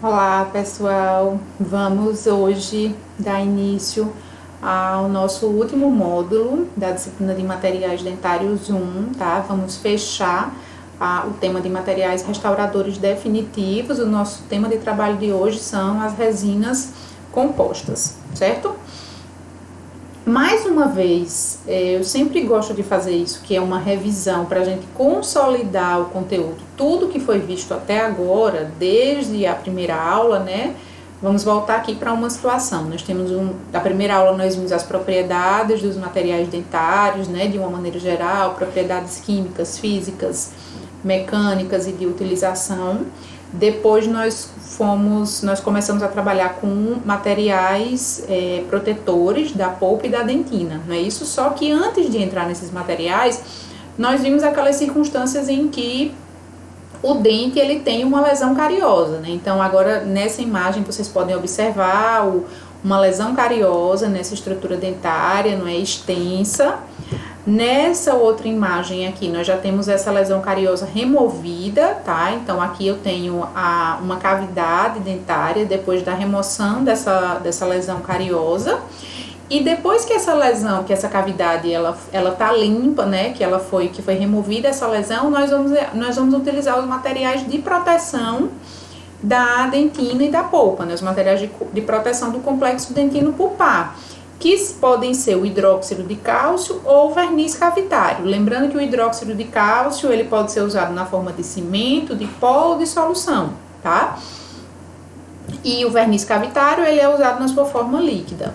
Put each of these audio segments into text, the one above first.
Olá pessoal, vamos hoje dar início ao nosso último módulo da disciplina de materiais dentários 1, tá? Vamos fechar o tema de materiais restauradores definitivos. O nosso tema de trabalho de hoje são as resinas compostas, certo? Mais uma vez, eu sempre gosto de fazer isso, que é uma revisão para a gente consolidar o conteúdo, tudo que foi visto até agora, desde a primeira aula, né? Vamos voltar aqui para uma situação. Nós temos da primeira aula nós vimos as propriedades dos materiais dentários, né? De uma maneira geral, propriedades químicas, físicas, mecânicas e de utilização. Depois nós começamos a trabalhar com materiais protetores da polpa e da dentina, não é isso? Só que antes de entrar nesses materiais, nós vimos aquelas circunstâncias em que o dente ele tem uma lesão cariosa, né? Então agora nessa imagem vocês podem observar uma lesão cariosa nessa estrutura dentária, não é extensa. Nessa outra imagem aqui, nós já temos essa lesão cariosa removida, tá? Então, aqui eu tenho uma cavidade dentária depois da remoção dessa lesão cariosa. E depois que essa cavidade, ela tá limpa, né? Que foi removida essa lesão, nós vamos utilizar os materiais de proteção da dentina e da polpa, né? Os materiais de proteção do complexo dentino-pulpar, que podem ser o hidróxido de cálcio ou o verniz cavitário. Lembrando que o hidróxido de cálcio, ele pode ser usado na forma de cimento, de pó ou de solução, tá? E o verniz cavitário, ele é usado na sua forma líquida.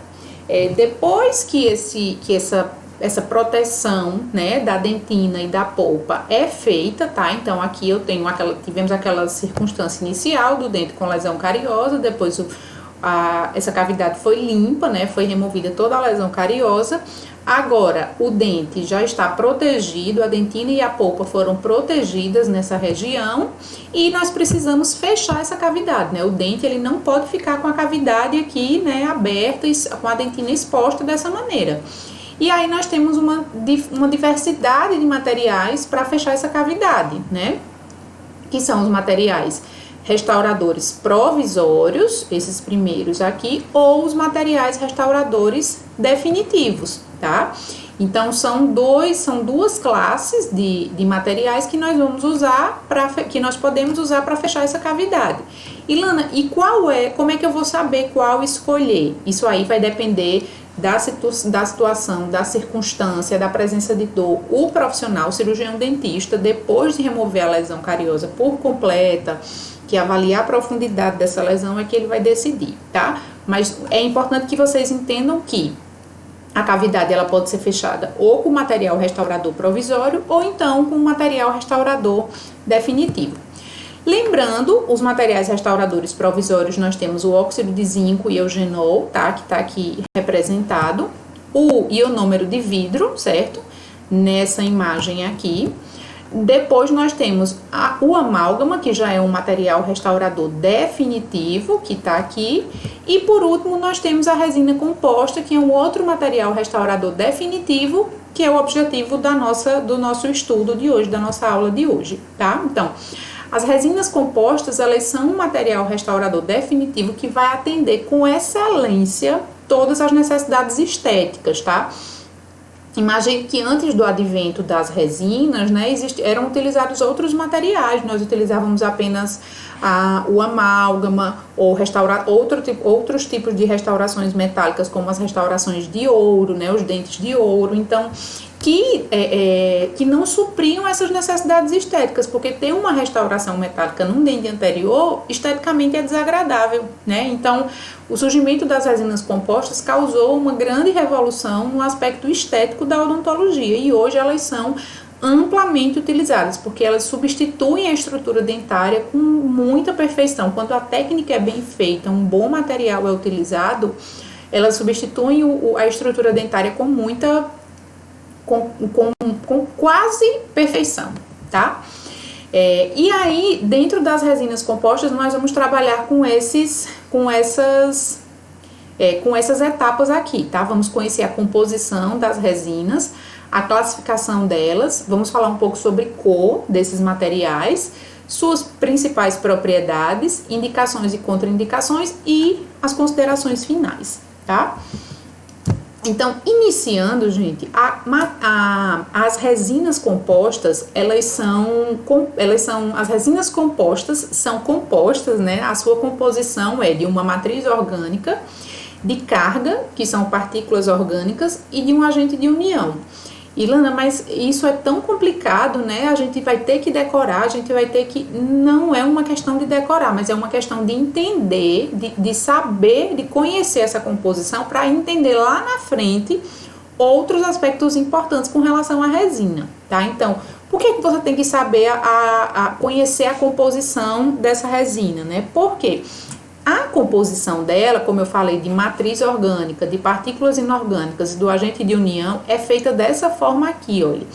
Depois que essa proteção, né, da dentina e da polpa é feita, tá? Então, aqui tivemos aquela circunstância inicial do dente com lesão cariosa, depois essa cavidade foi limpa, né? Foi removida toda a lesão cariosa. Agora, o dente já está protegido, a dentina e a polpa foram protegidas nessa região e nós precisamos fechar essa cavidade, né? O dente, ele não pode ficar com a cavidade aqui, né, aberta, com a dentina exposta dessa maneira. E aí nós temos uma diversidade de materiais para fechar essa cavidade, né? Que são os materiais restauradores provisórios, esses primeiros aqui, ou os materiais restauradores definitivos, tá? Então, são duas classes de materiais que nós vamos usar, que nós podemos usar para fechar essa cavidade. E Lana, como é que eu vou saber qual escolher? Isso aí vai depender da situação, da circunstância, da presença de dor. O profissional, o cirurgião dentista, depois de remover a lesão cariosa por completa, que avaliar a profundidade dessa lesão é que ele vai decidir, tá? Mas é importante que vocês entendam que a cavidade ela pode ser fechada ou com material restaurador provisório ou então com material restaurador definitivo. Lembrando, os materiais restauradores provisórios, nós temos o óxido de zinco e eugenol, tá? Que tá aqui representado, o ionômero de vidro, certo? Nessa imagem aqui. Depois nós temos o amálgama, que já é um material restaurador definitivo, que está aqui. E por último nós temos a resina composta, que é um outro material restaurador definitivo, que é o objetivo do nosso estudo de hoje, da nossa aula de hoje, tá? Então, as resinas compostas, elas são um material restaurador definitivo que vai atender com excelência todas as necessidades estéticas, tá? Imagine que antes do advento das resinas, né, eram utilizados outros materiais. Nós utilizávamos apenas o amálgama ou outros tipos de restaurações metálicas, como as restaurações de ouro, né, os dentes de ouro. Então, que não supriam essas necessidades estéticas, porque ter uma restauração metálica num dente anterior, esteticamente é desagradável, né? Então, o surgimento das resinas compostas causou uma grande revolução no aspecto estético da odontologia e hoje elas são amplamente utilizadas, porque elas substituem a estrutura dentária com muita perfeição. Quando a técnica é bem feita, um bom material é utilizado, elas substituem a estrutura dentária com quase perfeição, tá? E aí, dentro das resinas compostas, nós vamos trabalhar com essas etapas aqui, tá? Vamos conhecer a composição das resinas, a classificação delas, vamos falar um pouco sobre cor desses materiais, suas principais propriedades, indicações e contraindicações e as considerações finais, tá? Então, iniciando, gente, as resinas compostas, as resinas compostas são compostas, né? A sua composição é de uma matriz orgânica, de carga, que são partículas orgânicas, e de um agente de união. Ilana, mas isso é tão complicado, né? A gente vai ter que decorar, não é uma questão de decorar, mas é uma questão de entender, de saber, de conhecer essa composição para entender lá na frente outros aspectos importantes com relação à resina, tá? Então, por que você tem que saber, conhecer a composição dessa resina, né? Por quê? A composição dela, como eu falei, de matriz orgânica, de partículas inorgânicas e do agente de união, é feita dessa forma aqui, olha.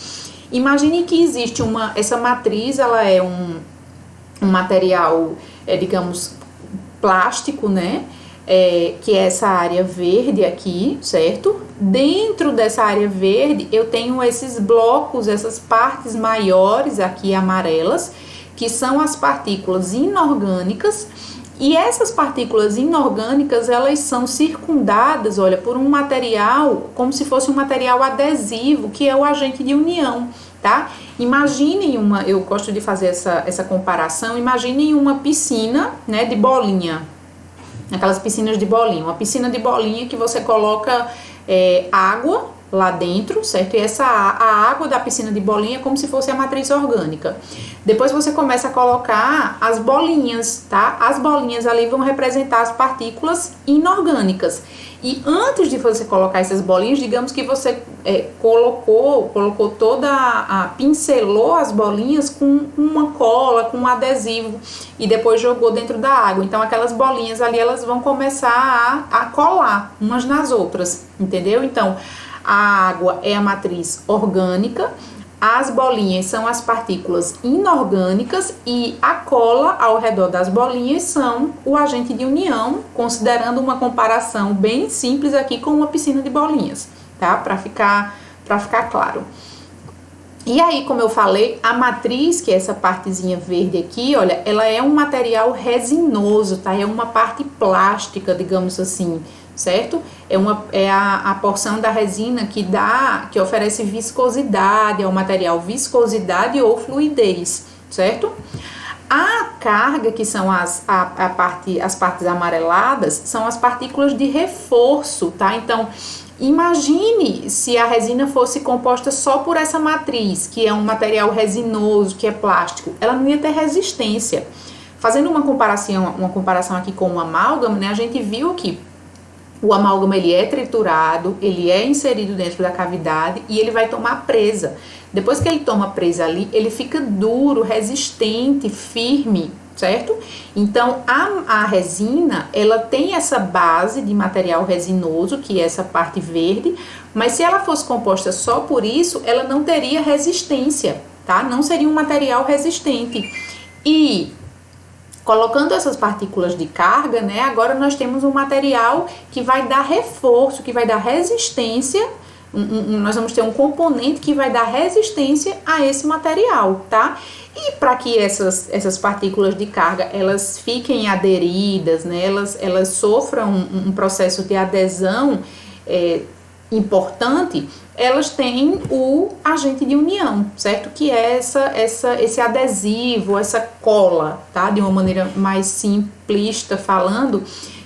Imagine que existe essa matriz, ela é um material, digamos, plástico, né? Que é essa área verde aqui, certo? Dentro dessa área verde, eu tenho esses blocos, essas partes maiores aqui amarelas, que são as partículas inorgânicas. E essas partículas inorgânicas, elas são circundadas, olha, por um material, como se fosse um material adesivo, que é o agente de união, tá? Imaginem eu gosto de fazer essa comparação, imaginem uma piscina, né, de bolinha, aquelas piscinas de bolinha, uma piscina de bolinha que você coloca água lá dentro, certo? E a água da piscina de bolinha é como se fosse a matriz orgânica. Depois você começa a colocar as bolinhas, tá? As bolinhas ali vão representar as partículas inorgânicas. E antes de você colocar essas bolinhas, digamos que você colocou pincelou as bolinhas com uma cola, com um adesivo e depois jogou dentro da água. Então aquelas bolinhas ali, elas vão começar a colar umas nas outras, entendeu? Então a água é a matriz orgânica, as bolinhas são as partículas inorgânicas e a cola ao redor das bolinhas são o agente de união, considerando uma comparação bem simples aqui com uma piscina de bolinhas, tá? Para ficar claro. E aí, como eu falei, a matriz, que é essa partezinha verde aqui, olha, ela é um material resinoso, tá? É uma parte plástica, digamos assim, certo? É a porção da resina que oferece viscosidade ao material, viscosidade ou fluidez, certo? A carga, que são as partes amareladas, são as partículas de reforço, tá? Então, imagine se a resina fosse composta só por essa matriz, que é um material resinoso, que é plástico, ela não ia ter resistência. Fazendo uma comparação aqui com o amálgama, né, a gente viu que o amálgama, ele é triturado, ele é inserido dentro da cavidade e ele vai tomar presa. Depois que ele toma presa ali, ele fica duro, resistente, firme, certo? Então, a resina, ela tem essa base de material resinoso, que é essa parte verde, mas se ela fosse composta só por isso, ela não teria resistência, tá? Não seria um material resistente. E colocando essas partículas de carga, né, agora nós temos um material que vai dar reforço, que vai dar resistência, nós vamos ter um componente que vai dar resistência a esse material, tá? E para que essas partículas de carga, elas fiquem aderidas, né, elas sofram um processo de adesão importante, elas têm o agente de união, certo? Que é esse adesivo, essa cola, tá? De uma maneira mais simplista falando,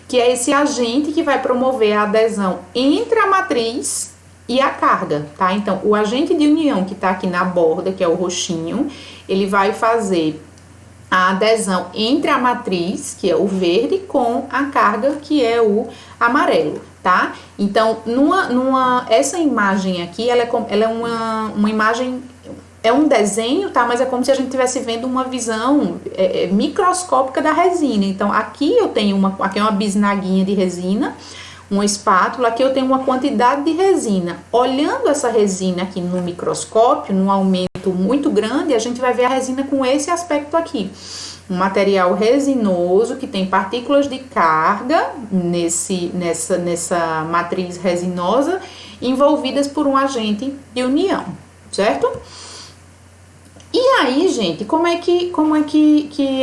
que é esse agente que vai promover a adesão entre a matriz e a carga, tá? Então, o agente de união que tá aqui na borda, que é o roxinho, ele vai fazer a adesão entre a matriz, que é o verde, com a carga, que é o amarelo, tá? Então, essa imagem aqui, ela é uma imagem, é um desenho, tá? Mas é como se a gente estivesse vendo uma visão microscópica da resina. Então, aqui eu tenho aqui é uma bisnaguinha de resina, uma espátula, aqui eu tenho uma quantidade de resina. Olhando essa resina aqui no microscópio, num aumento muito grande, a gente vai ver a resina com esse aspecto aqui. Um material resinoso que tem partículas de carga nessa matriz resinosa envolvidas por um agente de união, certo? E aí, gente, como é que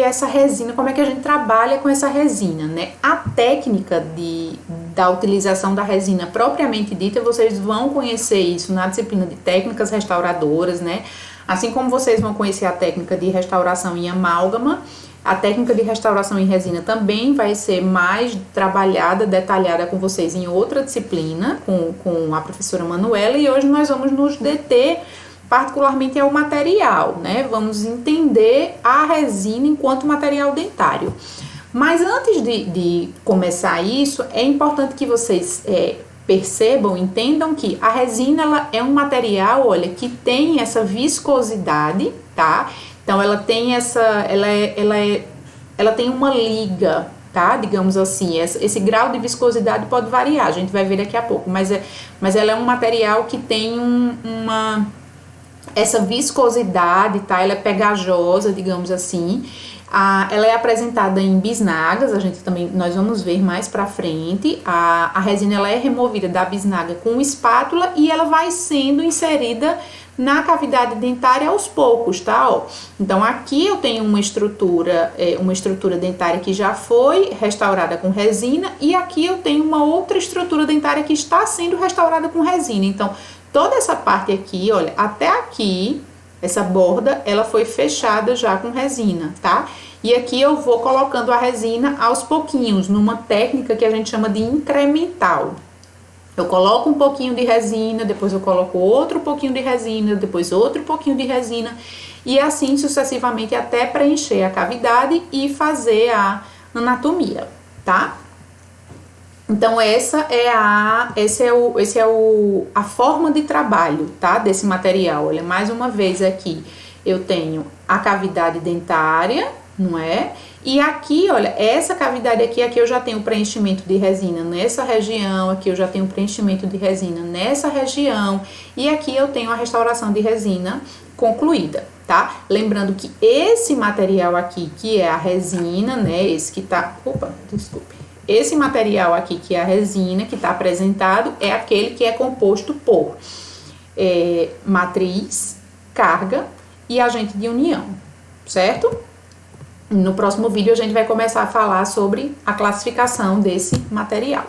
essa resina, como é que a gente trabalha com essa resina, né? A técnica da utilização da resina propriamente dita, vocês vão conhecer isso na disciplina de técnicas restauradoras, né? Assim como vocês vão conhecer a técnica de restauração em amálgama, a técnica de restauração em resina também vai ser mais trabalhada, detalhada com vocês em outra disciplina, com a professora Manuela, e hoje nós vamos nos deter particularmente ao material, né? Vamos entender a resina enquanto material dentário. Mas antes de começar isso, é importante que vocês percebam, entendam que a resina ela é um material, olha, que tem essa viscosidade, tá? Então ela tem ela tem uma liga, tá? Digamos assim, esse grau de viscosidade pode variar, a gente vai ver daqui a pouco, mas ela é um material que tem essa viscosidade, tá? Ela é pegajosa, digamos assim. Ela é apresentada em bisnagas, nós vamos ver mais pra frente. A resina ela é removida da bisnaga com espátula e ela vai sendo inserida na cavidade dentária aos poucos, tá? Ó, então aqui eu tenho uma estrutura dentária que já foi restaurada com resina e aqui eu tenho uma outra estrutura dentária que está sendo restaurada com resina. Então toda essa parte aqui, olha, até aqui, essa borda, ela foi fechada já com resina, tá? E aqui eu vou colocando a resina aos pouquinhos, numa técnica que a gente chama de incremental. Eu coloco um pouquinho de resina, depois eu coloco outro pouquinho de resina, depois outro pouquinho de resina, e assim sucessivamente até preencher a cavidade e fazer a anatomia, tá? Então essa é a forma de trabalho, tá? Desse material. Olha, mais uma vez aqui eu tenho a cavidade dentária, não é? E aqui, olha, essa cavidade aqui eu já tenho preenchimento de resina nessa região, aqui eu já tenho preenchimento de resina nessa região, e aqui eu tenho a restauração de resina concluída, tá? Lembrando que esse material aqui, que é a resina, né? Esse que tá... Opa, desculpe. Esse material aqui, que é a resina, que está apresentado, é aquele que é composto por matriz, carga e agente de união, certo? No próximo vídeo a gente vai começar a falar sobre a classificação desse material.